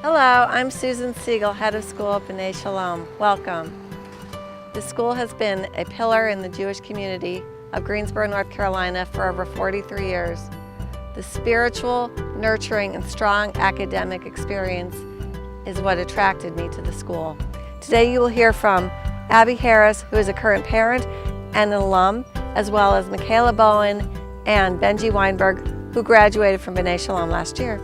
Hello, I'm Susan Siegel, head of school at B'nai Shalom. Welcome. The school has been a pillar in the Jewish community of Greensboro, North Carolina for over 43 years. The spiritual, nurturing, and strong academic experience is what attracted me to the school. Today you will hear from Abby Harris, who is a current parent and an alum, as well as Michaela Bowen and Benji Weinberg, who graduated from B'nai Shalom last year.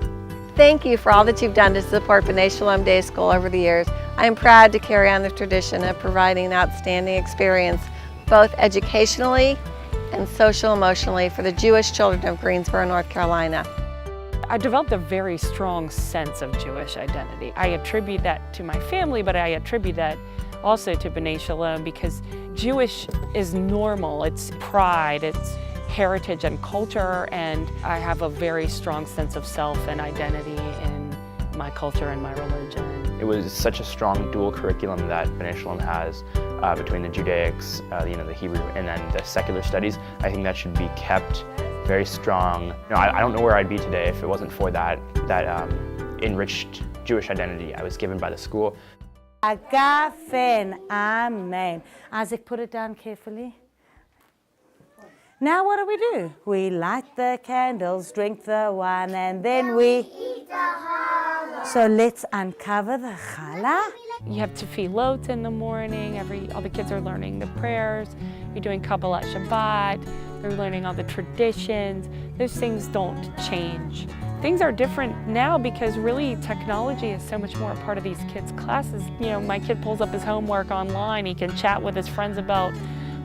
Thank you for all that you've done to support B'nai Shalom Day School over the years. I am proud to carry on the tradition of providing an outstanding experience, both educationally and social-emotionally, for the Jewish children of Greensboro, North Carolina. I developed a very strong sense of Jewish identity. I attribute that to my family, but I attribute that also to B'nai Shalom because Jewish is normal, it's pride, it's heritage and culture, and I have a very strong sense of self and identity in my culture and my religion. It was such a strong dual curriculum that B'nai Shalom has between the Judaics, the Hebrew, and then the secular studies. I think that should be kept very strong. I don't know where I'd be today if it wasn't for that enriched Jewish identity I was given by the school. Agafen, amen. Isaac, put it down carefully. Now what do? We light the candles, drink the wine, and then we eat the challah. So let's uncover the challah. You have tefillot in the morning. All the kids are learning the prayers. You're doing Kabbalat Shabbat. They're learning all the traditions. Those things don't change. Things are different now because really technology is so much more a part of these kids' classes. My kid pulls up his homework online. He can chat with his friends about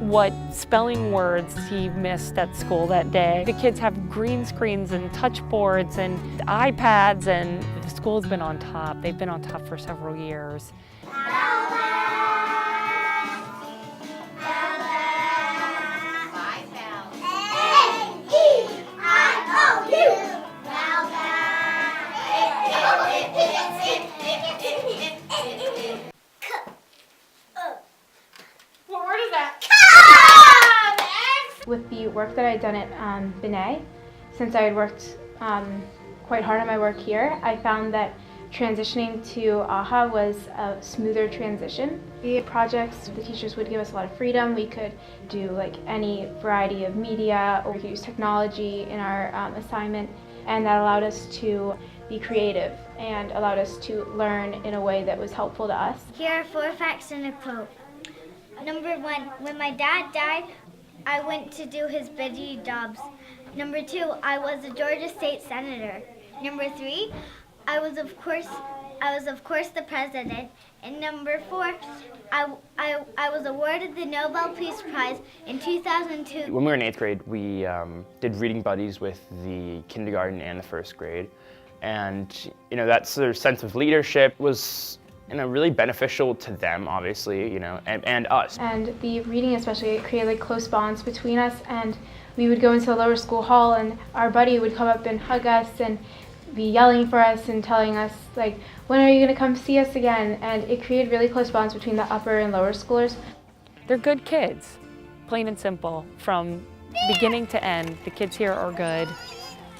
what spelling words he missed at school that day. The kids have green screens and touch boards and iPads, and the school's been on top. They've been on top for several years. What word is that? With the work that I'd done at B'nai, since I had worked quite hard on my work here, I found that transitioning to AHA was a smoother transition. The projects, the teachers would give us a lot of freedom. We could do any variety of media, or we could use technology in our assignment, and that allowed us to be creative and allowed us to learn in a way that was helpful to us. Here are 4 facts and a quote. Number 1, when my dad died, I went to do his biddy jobs. Number 2, I was a Georgia State Senator. Number 3, I was of course the president. And number 4, I was awarded the Nobel Peace Prize in 2002. When we were in 8th grade, we did reading buddies with the kindergarten and the 1st grade. And that sort of sense of leadership was really beneficial to them, obviously, and us. And the reading especially created close bonds between us, and we would go into the lower school hall and our buddy would come up and hug us and be yelling for us and telling us when are you going to come see us again? And it created really close bonds between the upper and lower schoolers. They're good kids, plain and simple. From beginning to end, the kids here are good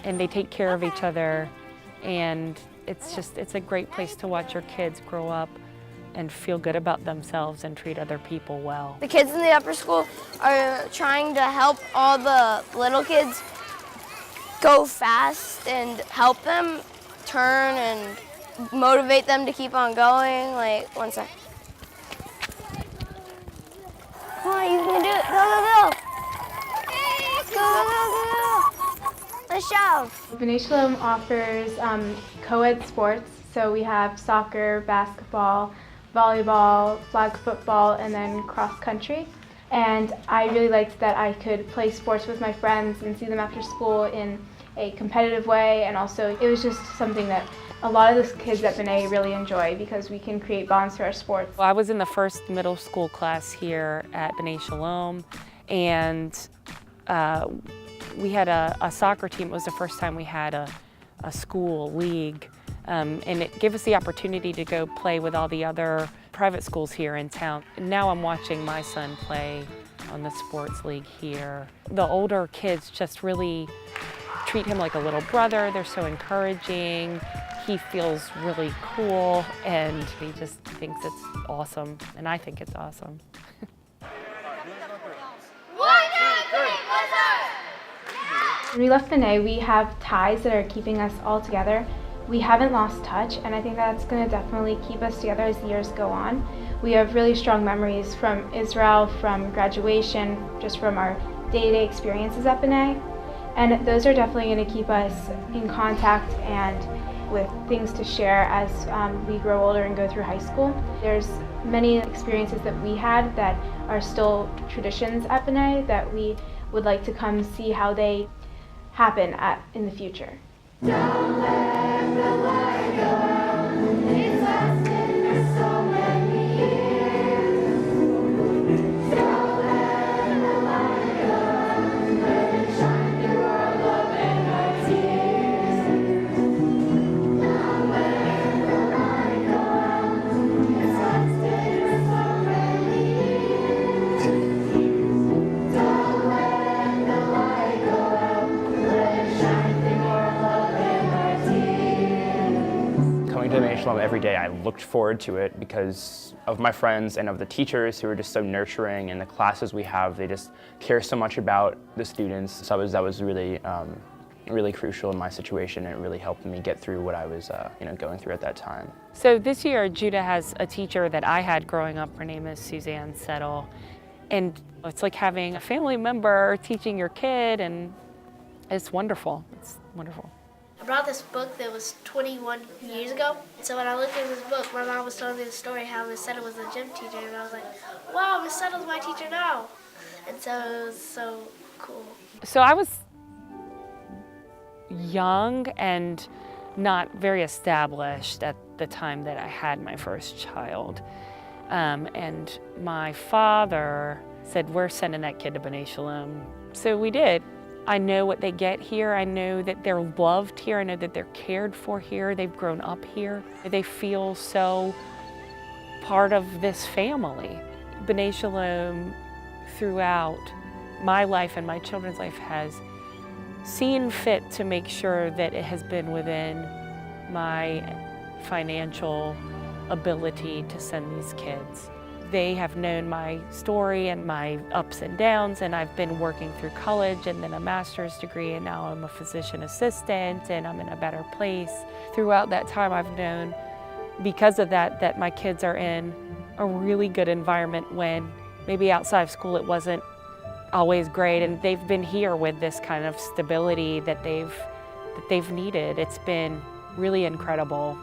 and they take care of each other, and it's a great place to watch your kids grow up and feel good about themselves and treat other people well. The kids in the upper school are trying to help all the little kids go fast and help them turn and motivate them to keep on going. One sec. Come on, you can do it. Go, go, go. Go, go, go, go. Nice job. B'nai Shalom offers co-ed sports, so we have soccer, basketball, volleyball, flag football, and then cross country. And I really liked that I could play sports with my friends and see them after school in a competitive way, and also it was just something that a lot of the kids at B'nai really enjoy because we can create bonds through our sports. Well, I was in the first middle school class here at B'nai Shalom, and we had a soccer team. It was the first time we had a school league, and it gave us the opportunity to go play with all the other private schools here in town. And now I'm watching my son play on the sports league here. The older kids just really treat him like a little brother. They're so encouraging. he feels really cool, and he just thinks it's awesome, and I think it's awesome. 1, 2, 3, When we left Benet, we have ties that are keeping us all together. We haven't lost touch, and I think that's going to definitely keep us together as the years go on. We have really strong memories from Israel, from graduation, just from our day-to-day experiences at Benet, and those are definitely going to keep us in contact and with things to share as we grow older and go through high school. There's many experiences that we had that are still traditions at Benet that we would like to come see how they happen in the future. Don't let the light go out. It's lasted for so many years. Don't let the light go out. Let it shine through our love and our tears. Don't let the light go out. It's lasted for so many years. Don't let the light go out. Let it shine through our love and our tears. Coming to B'nai Shalom every day, I looked forward to it because of my friends and of the teachers who are just so nurturing, and the classes we have, they just care so much about the students. So that was really, really crucial in my situation, and it really helped me get through what I was going through at that time. So this year, Judah has a teacher that I had growing up. Her name is Suzanne Settle, and it's like having a family member teaching your kid, and it's wonderful. It's wonderful. I brought this book that was 21 years ago. So when I looked at this book, my mom was telling me the story how Miss Settle was a gym teacher, and I was like, wow, Miss Settle's my teacher now. And so it was so cool. So I was young and not very established at the time that I had my first child. And my father said, we're sending that kid to B'nai Shalom. So we did. I know what they get here. I know that they're loved here. I know that they're cared for here. They've grown up here. They feel so part of this family. B'nai Shalom throughout my life and my children's life has seen fit to make sure that it has been within my financial ability to send these kids. They have known my story and my ups and downs, and I've been working through college and then a master's degree, and now I'm a physician assistant and I'm in a better place. Throughout that time, I've known, because of that, that my kids are in a really good environment when maybe outside of school it wasn't always great, and they've been here with this kind of stability that they've needed. It's been really incredible.